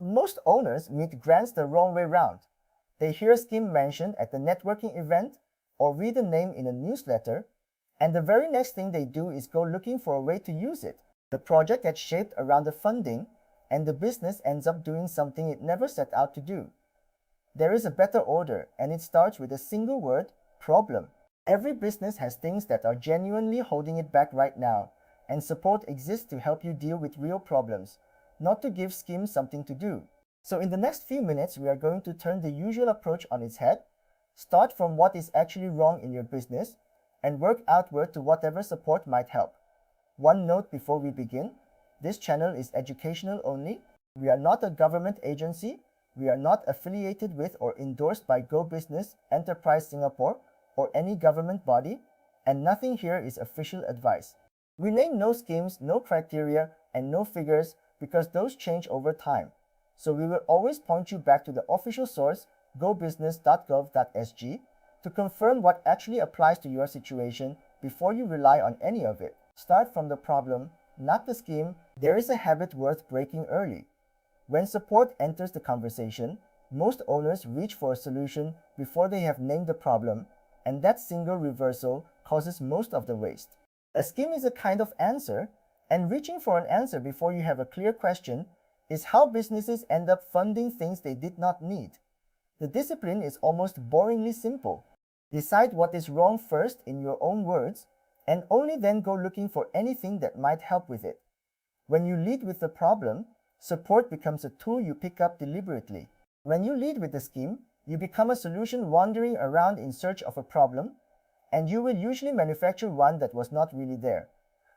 Most owners meet grants the wrong way round. They hear a scheme mentioned at the networking event or read a name in a newsletter, and the very next thing they do is go looking for a way to use it. The project gets shaped around the funding, and the business ends up doing something it never set out to do. There is a better order, and it starts with a single word: problem. Every business has things that are genuinely holding it back right now, and support exists to help you deal with real problems, not to give schemes something to do. So in the next few minutes, we are going to turn the usual approach on its head, start from what is actually wrong in your business, and work outward to whatever support might help. One note before we begin: this channel is educational only. We are not a government agency. We are not affiliated with or endorsed by Go Business, Enterprise Singapore, or any government body, and nothing here is official advice. We name no schemes, no criteria, and no figures because those change over time. So we will always point you back to the official source, gobusiness.gov.sg, to confirm what actually applies to your situation before you rely on any of it. Start from the problem, not the scheme. There is a habit worth breaking early. When support enters the conversation, most owners reach for a solution before they have named the problem, and that single reversal causes most of the waste. A scheme is a kind of answer, and reaching for an answer before you have a clear question is how businesses end up funding things they did not need. The discipline is almost boringly simple. Decide what is wrong first in your own words, and only then go looking for anything that might help with it. When you lead with the problem, support becomes a tool you pick up deliberately. When you lead with the scheme, you become a solution wandering around in search of a problem, and you will usually manufacture one that was not really there.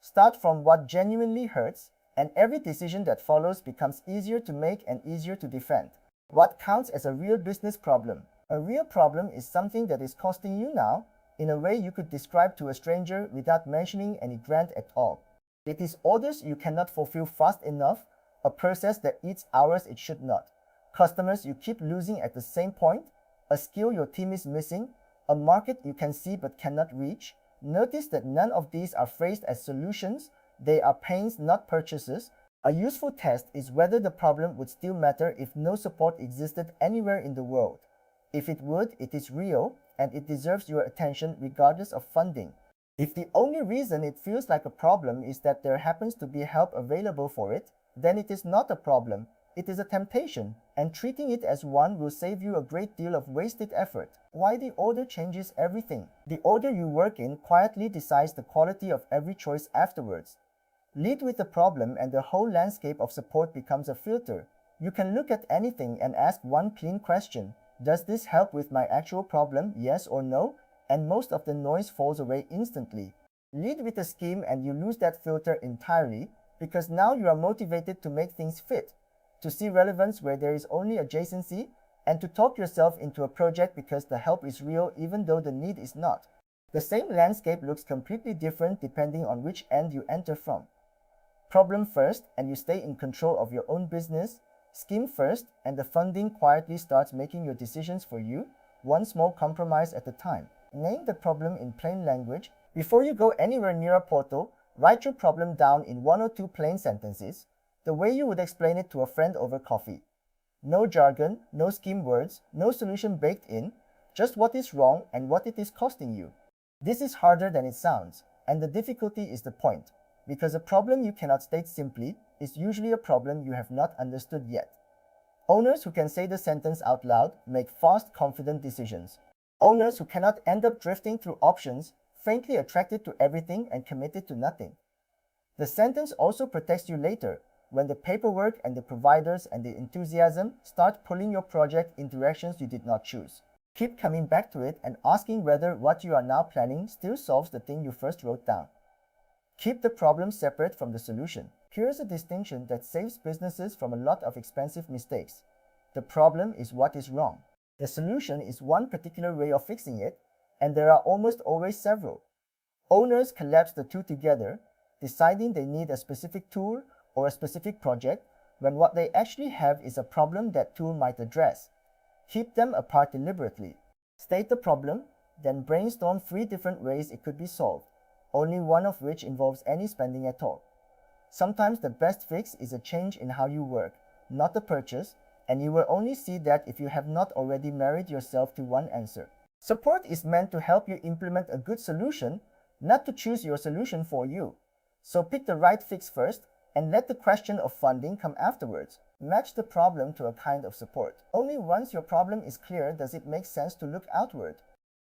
Start from what genuinely hurts, and every decision that follows becomes easier to make and easier to defend. What counts as a real business problem? A real problem is something that is costing you now in a way you could describe to a stranger without mentioning any grant at all. It is orders you cannot fulfill fast enough, a process that eats hours it should not, customers you keep losing at the same point, a skill your team is missing, a market you can see but cannot reach. Notice that none of these are phrased as solutions. They are pains, not purchases. A useful test is whether the problem would still matter if no support existed anywhere in the world. If it would, it is real, and it deserves your attention regardless of funding. If the only reason it feels like a problem is that there happens to be help available for it, then it is not a problem. It is a temptation, and treating it as one will save you a great deal of wasted effort. Why the order changes everything. The order you work in quietly decides the quality of every choice afterwards. Lead with the problem and the whole landscape of support becomes a filter. You can look at anything and ask one clean question: does this help with my actual problem, yes or no? And most of the noise falls away instantly. Lead with a scheme and you lose that filter entirely, because now you are motivated to make things fit, to see relevance where there is only adjacency, and to talk yourself into a project because the help is real even though the need is not. The same landscape looks completely different depending on which end you enter from. Problem first, and you stay in control of your own business. Scheme first, and the funding quietly starts making your decisions for you, one small compromise at a time. Name the problem in plain language. Before you go anywhere near a portal, write your problem down in 1 or 2 plain sentences, the way you would explain it to a friend over coffee. No jargon, no scheme words, no solution baked in, just what is wrong and what it is costing you. This is harder than it sounds, and the difficulty is the point, because a problem you cannot state simply is usually a problem you have not understood yet. Owners who can say the sentence out loud make fast, confident decisions. Owners who cannot end up drifting through options, faintly attracted to everything and committed to nothing. The sentence also protects you later, when the paperwork and the providers and the enthusiasm start pulling your project in directions you did not choose. Keep coming back to it and asking whether what you are now planning still solves the thing you first wrote down. Keep the problem separate from the solution. Here's a distinction that saves businesses from a lot of expensive mistakes. The problem is what is wrong. The solution is one particular way of fixing it, and there are almost always several. Owners collapse the two together, deciding they need a specific tool or a specific project when what they actually have is a problem that tool might address. Keep them apart deliberately. State the problem, then brainstorm 3 different ways it could be solved, only one of which involves any spending at all. Sometimes the best fix is a change in how you work, not a purchase, and you will only see that if you have not already married yourself to one answer. Support is meant to help you implement a good solution, not to choose your solution for you. So pick the right fix first, and let the question of funding come afterwards. Match the problem to a kind of support. Only once your problem is clear does it make sense to look outward.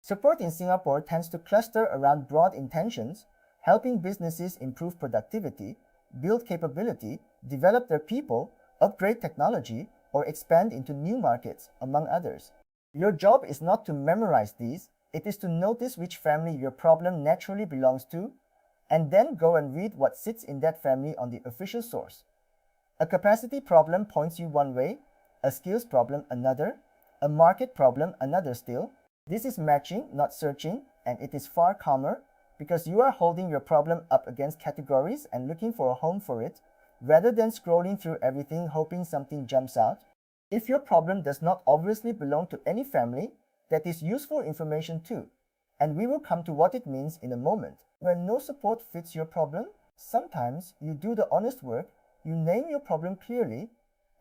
Support in Singapore tends to cluster around broad intentions, helping businesses improve productivity, build capability, develop their people, upgrade technology, or expand into new markets, among others. Your job is not to memorize these, it is to notice which family your problem naturally belongs to, and then go and read what sits in that family on the official source. A capacity problem points you one way, a skills problem another, a market problem another still. This is matching, not searching, and it is far calmer because you are holding your problem up against categories and looking for a home for it, rather than scrolling through everything hoping something jumps out. If your problem does not obviously belong to any family, that is useful information too, and we will come to what it means in a moment. When no support fits your problem, sometimes you do the honest work, you name your problem clearly,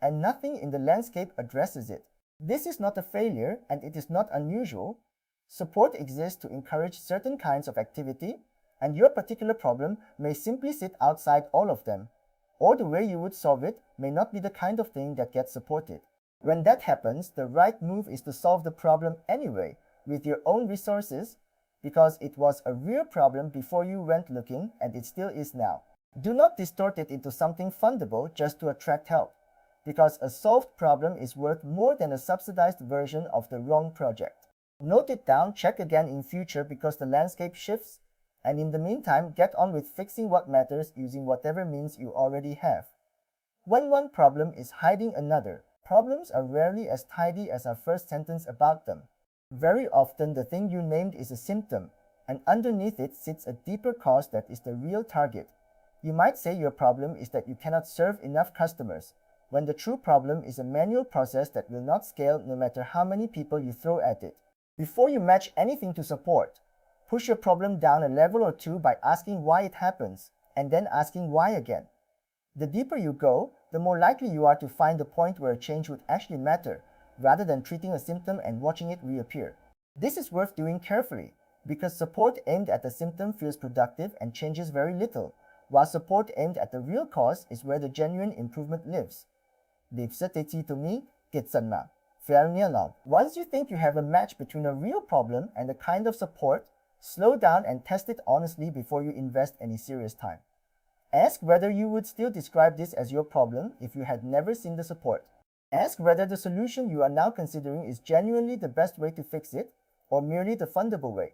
and nothing in the landscape addresses it. This is not a failure, and it is not unusual. Support exists to encourage certain kinds of activity, and your particular problem may simply sit outside all of them, or the way you would solve it may not be the kind of thing that gets supported. When that happens, the right move is to solve the problem anyway, with your own resources, because it was a real problem before you went looking, and it still is now. Do not distort it into something fundable just to attract help, because a solved problem is worth more than a subsidized version of the wrong project. Note it down, check again in future because the landscape shifts, and in the meantime, get on with fixing what matters using whatever means you already have. When one problem is hiding another, problems are rarely as tidy as our first sentence about them. Very often, the thing you named is a symptom, and underneath it sits a deeper cause that is the real target. You might say your problem is that you cannot serve enough customers, when the true problem is a manual process that will not scale no matter how many people you throw at it. Before you match anything to support, push your problem down a level or two by asking why it happens, and then asking why again. The deeper you go, the more likely you are to find the point where a change would actually matter, rather than treating a symptom and watching it reappear. This is worth doing carefully, because support aimed at the symptom feels productive and changes very little, while support aimed at the real cause is where the genuine improvement lives. Once you think you have a match between a real problem and a kind of support, slow down and test it honestly before you invest any serious time. Ask whether you would still describe this as your problem if you had never seen the support. Ask whether the solution you are now considering is genuinely the best way to fix it, or merely the fundable way.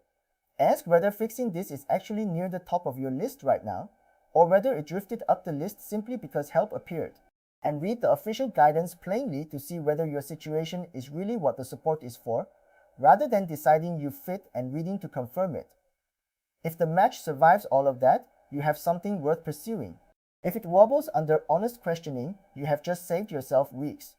Ask whether fixing this is actually near the top of your list right now, or whether it drifted up the list simply because help appeared. And read the official guidance plainly to see whether your situation is really what the support is for, rather than deciding you fit and reading to confirm it. If the match survives all of that, you have something worth pursuing. If it wobbles under honest questioning, you have just saved yourself weeks.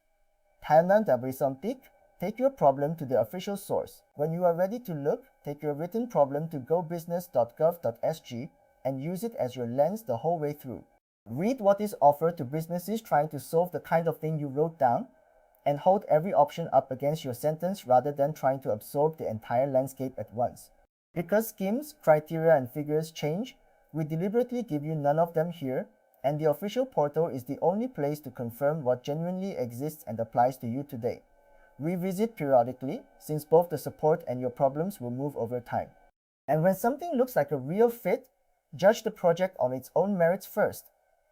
Take your problem to the official source. When you are ready to look, take your written problem to gobusiness.gov.sg and use it as your lens the whole way through. Read what is offered to businesses trying to solve the kind of thing you wrote down, and hold every option up against your sentence rather than trying to absorb the entire landscape at once. Because schemes, criteria, and figures change, we deliberately give you none of them here, and the official portal is the only place to confirm what genuinely exists and applies to you today. Revisit periodically, since both the support and your problems will move over time. And when something looks like a real fit, judge the project on its own merits first,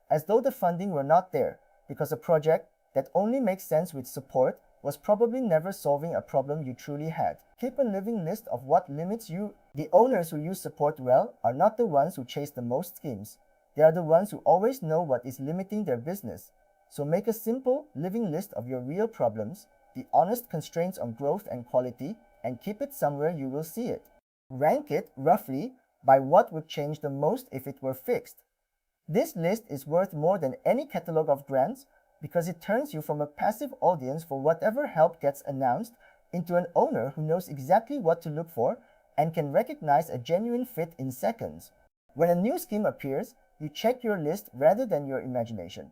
as though the funding were not there, because a project that only makes sense with support was probably never solving a problem you truly had. Keep a living list of what limits you. The owners who use support well are not the ones who chase the most schemes. They are the ones who always know what is limiting their business. So make a simple, living list of your real problems, the honest constraints on growth and quality, and keep it somewhere you will see it. Rank it, roughly, by what would change the most if it were fixed. This list is worth more than any catalog of grants because it turns you from a passive audience for whatever help gets announced into an owner who knows exactly what to look for and can recognize a genuine fit in seconds. When a new scheme appears, you check your list rather than your imagination.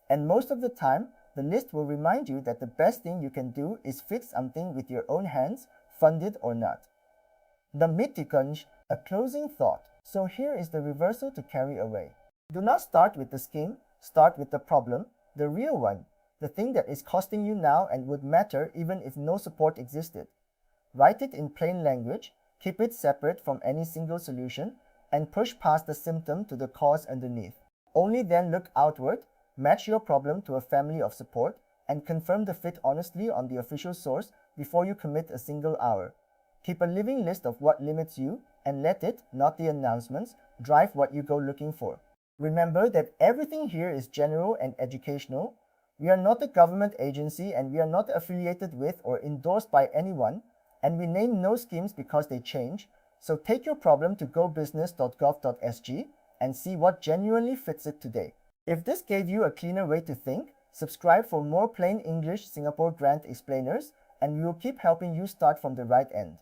And most of the time, The list will remind you that the best thing you can do is fix something with your own hands, funded or not. The Mittikunj, a closing thought. So here is the reversal to carry away. Do not start with the scheme, start with the problem, the real one, the thing that is costing you now and would matter even if no support existed. Write it in plain language, keep it separate from any single solution, and push past the symptom to the cause underneath. Only then look outward, match your problem to a family of support, and confirm the fit honestly on the official source before you commit a single hour. Keep a living list of what limits you, and let it, not the announcements, drive what you go looking for. Remember that everything here is general and educational. We are not a government agency and we are not affiliated with or endorsed by anyone, and we name no schemes because they change, so take your problem to gobusiness.gov.sg and see what genuinely fits it today. If this gave you a cleaner way to think, subscribe for more plain English Singapore grant explainers, and we will keep helping you start from the right end.